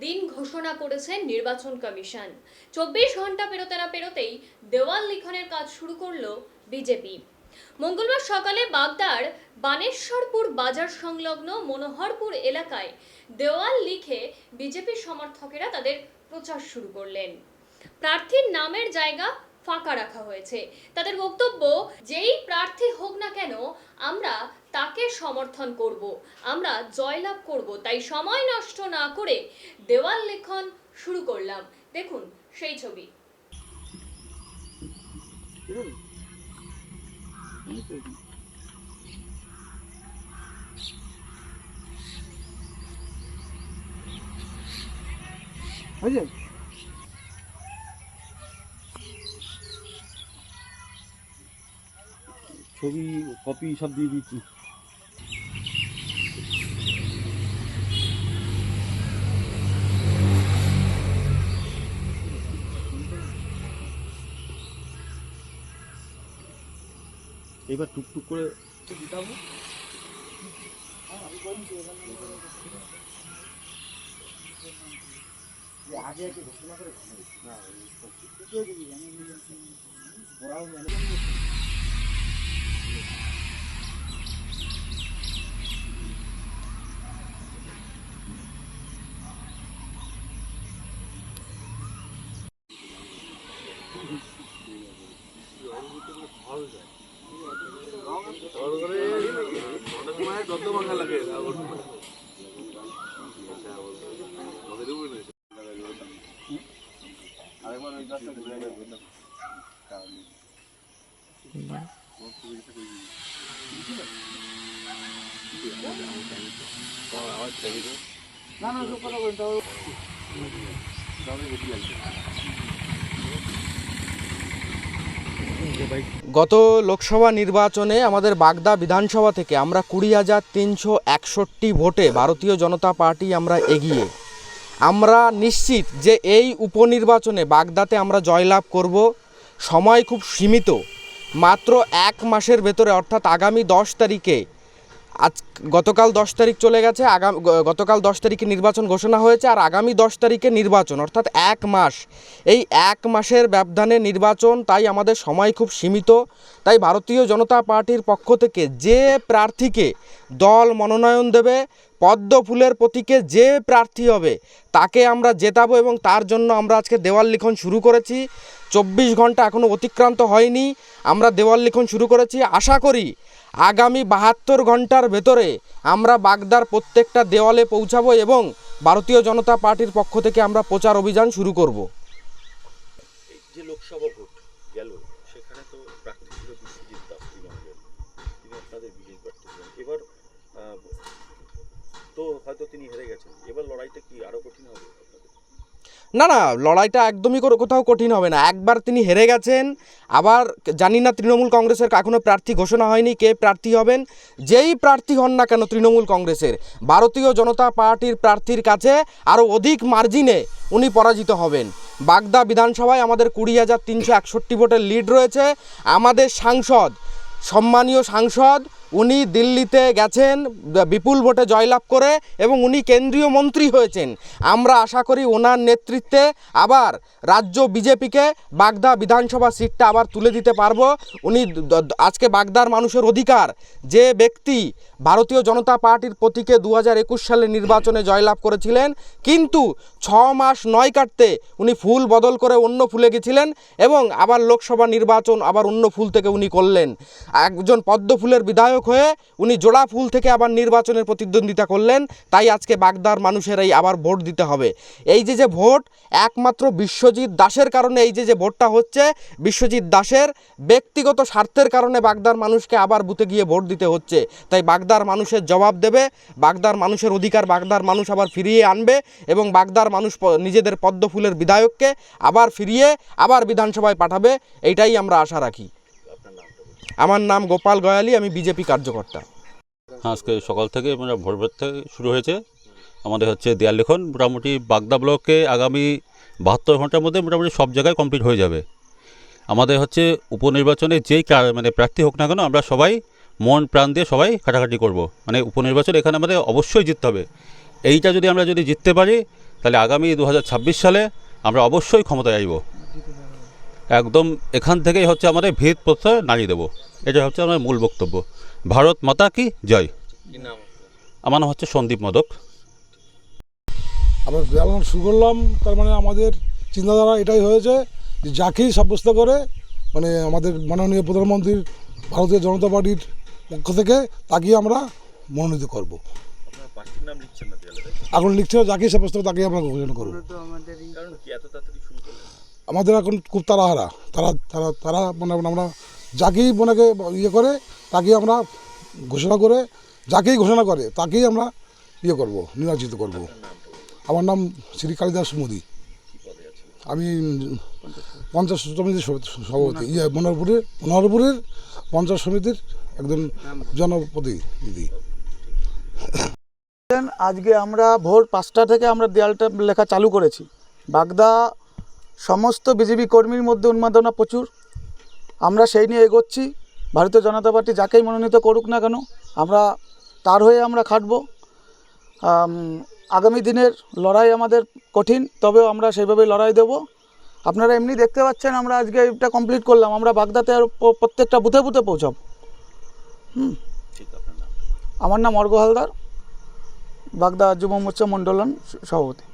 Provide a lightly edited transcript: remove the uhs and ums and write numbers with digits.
দিন ঘোষণা করেছেন নির্বাচন কমিশন। 24 ঘন্টা পেরোতে না পেরোতেই দেওয়াল লিখনের কাজ শুরু করলো বিজেপি। মঙ্গলবার সকালে বাগদার বানেশ্বরপুর বাজার সংলগ্ন মনোহরপুর এলাকায় দেওয়াল লিখে বিজেপির সমর্থকেরা তাদের প্রচার শুরু করলেন। প্রার্থীর নামের জায়গা ফাঁকা রাখা হয়েছে। তাদের বক্তব্য, যেই প্রার্থী হোক না কেন আমরা তাকে সমর্থন করব, আমরা জয়লাভ করব, তাই সময় নষ্ট না করে দেওয়াল লিখন শুরু করলাম। দেখুন সেই ছবি। ছবি কপি সব দিয়ে দিচ্ছি। এবার টুকটুক করে দিতাবো। আগে আগে ঘোষণা করে না ওরাও গত লোকসভা নির্বাচনে আমাদের বাগদা বিধানসভা থেকে আমরা 20,361 ভোটে ভারতীয় জনতা পার্টি আমরা এগিয়ে। আমরা নিশ্চিত যে এই উপনির্বাচনে বাগদাতে আমরা জয়লাভ করব। সময় খুব সীমিত, মাত্র 1 মাসের ভেতরে, অর্থাৎ আগামী 10 তারিখে, গতকাল 10 তারিখ চলে গেছে, গতকাল 10 তারিখে নির্বাচন ঘোষণা হয়েছে, আর আগামী 10 তারিখে নির্বাচন, অর্থাৎ 1 মাস। এই 1 মাসের ব্যবধানে নির্বাচন, তাই আমাদের সময় খুব সীমিত। তাই ভারতীয় জনতা পার্টির পক্ষ থেকে যে প্রার্থীকে দল মনোনয়ন দেবে, পদ্ম ফুলের প্রতীকে যে প্রার্থী হবে তাকে আমরা জেতাবো, এবং তার জন্য আমরা আজকে দেওয়াল লিখন শুরু করেছি। 24 ঘন্টা এখনও অতিক্রান্ত হয়নি, আমরা দেওয়াল লিখন শুরু করেছি। আশা করি আগামী 72 ঘন্টার ভেতরে আমরা বাগদার প্রত্যেকটা দেওয়ালে পৌঁছাবো এবং ভারতীয় জনতা পার্টির পক্ষ থেকে আমরা প্রচার অভিযান শুরু করব। যে লোকসভা ভোট গেল, সেখানে তো প্রার্থী ছিল বিশ্বজিৎ দাস, তিনি আপনাদের বিজেপি প্রার্থী ছিলেন। এবার তো হয়তো তিনি হেরে গেছেন, এবার লড়াইটা কি আরো কঠিন হবে? না না, লড়াইটা একদমই কোথাও কঠিন হবে না। একবার তিনি হেরে গেছেন, আবার জানি না তৃণমূল কংগ্রেসের এখনও প্রার্থী ঘোষণা হয়নি কে প্রার্থী হবেন। যেই প্রার্থী হন না কেন তৃণমূল কংগ্রেসের, ভারতীয় জনতা পার্টির প্রার্থীর কাছে আরও অধিক মার্জিনে উনি পরাজিত হবেন। বাগদা বিধানসভায় আমাদের 20,361 ভোটের লিড রয়েছে। আমাদের সাংসদ, সম্মানীয় সাংসদ, উনি দিল্লিতে গেছেন বিপুল ভোটে জয়লাভ করে এবং উনি কেন্দ্রীয় মন্ত্রী হয়েছেন। আমরা আশা করি ওনার নেতৃত্বে আবার রাজ্য বিজেপিকে বাগদা বিধানসভা সিটটা আবার তুলে দিতে পারবো। উনি আজকে বাগদার মানুষের অধিকার, যে ব্যক্তি ভারতীয় জনতা পার্টির প্রতীকে 2021 সালে নির্বাচনে জয়লাভ করেছিলেন, কিন্তু 6 মাস নয় কাটতে উনি ফুল বদল করে অন্য ফুলে গেছিলেন এবং আবার লোকসভা নির্বাচন আবার অন্য ফুল থেকে উনি করলেন। একজন পদ্ম ফুলের বিধায়ক হয়ে উনি জোড়া ফুল থেকে আবার নির্বাচনের প্রতিদ্বন্দ্বিতা করলেন। তাই আজকে বাগদার মানুষের এই আবার ভোট দিতে হবে। এই যে ভোট, একমাত্র বিশ্বজিৎ দাসের কারণে এই যে ভোটটা হচ্ছে, বিশ্বজিৎ দাসের ব্যক্তিগত স্বার্থের কারণে বাগদার মানুষকে আবার বুথে গিয়ে ভোট দিতে হচ্ছে। তাই বাগদার মানুষের জবাব দেবে, বাগদার মানুষের অধিকার বাগদার মানুষ আবার ফিরিয়ে আনবে এবং বাগদার মানুষ নিজেদের পদ্ম ফুলের বিধায়ককে আবার ফিরিয়ে আবার বিধানসভায় পাঠাবে, এইটাই আমরা আশা রাখি। আমার নাম গোপাল গয়ালি, আমি বিজেপি কার্যকর্তা। আজকে সকাল থেকে মানে ভোরবেলা থেকে শুরু হয়েছে আমাদের দেয়াল লিখন। মোটামুটি বাগদা ব্লকে আগামী 72 ঘন্টার মধ্যে মোটামুটি সব জায়গায় কমপ্লিট হয়ে যাবে। আমাদের উপনির্বাচনে যেই মানে প্রার্থী হোক না কেন, আমরা সবাই মন প্রাণ দিয়ে সবাই খাটাখাটি করব। মানে উপনির্বাচন এখানে আমাদের অবশ্যই জিততে হবে। এইটা যদি আমরা জিততে পারি, তাহলে আগামী 2026 সালে আমরা অবশ্যই ক্ষমতায় আসব। একদম এখান থেকেই হচ্ছে আমাদের ভিত প্রত্যয় নাড়িয়ে দেবো, এটা হচ্ছে আমার মূল বক্তব্য। ভারত মাতা কি জয়। আমার নাম হচ্ছে সন্দীপ মোদক। আমরা আলোচনা শুরু করলাম, তার মানে আমাদের চিন্তাধারা এটাই হয়েছে যে যাকেই সাব্যস্ত করে মানে আমাদের মাননীয় প্রধানমন্ত্রীর ভারতীয় জনতা পার্টির পক্ষ থেকে তাকেই আমরা মনোনীত করব। আপনারা পার্টির নাম লিখছেন না দেয়ালে, তাই তো? এখন লিখছে যাকেই সাব্যস্ত করে তাকেই আমরা ঘোষণা করব। কারণ কি এত তাড়াতাড়ি শুরু করলেন? আমাদের এখন খুব তাড়াহারা, তারা মানে আমরা যাকেই মনেকে ইয়ে করে তাকেই আমরা ঘোষণা করে, যাকেই ঘোষণা করে তাকেই আমরা ইয়ে করব, নির্বাচিত করব। আমার নাম শ্রী কালিদাস মোদী। আমি পঞ্চায়েত সমিতির সভাপতি, মনোহরপুরের পঞ্চায়েত সমিতির একজন জনপ্রতিনিধি। আজকে আমরা ভোর 5টা থেকে আমরা দেয়ালটা লেখা চালু করেছি। বাগদা সমস্ত বিজেপি কর্মীর মধ্যে উন্মাদনা প্রচুর। আমরা সেই নিয়ে এগোচ্ছি। ভারতীয় জনতা পার্টি যাকেই মনোনীত করুক না কেন, আমরা তার হয়ে আমরা খাটব। আগামী দিনের লড়াই আমাদের কঠিন, তবেও আমরা সেইভাবেই লড়াই দেব। আপনারা এমনি দেখতে পাচ্ছেন আমরা আজকে এটা কমপ্লিট করলাম। আমরা বাগদাতে আর প্রত্যেকটা বুথে বুথে পৌঁছাব। ঠিক, আপনার নাম? আমার নাম অর্ঘ্য হালদার, বাগদা যুব মোর্চা মণ্ডলন সভাপতি।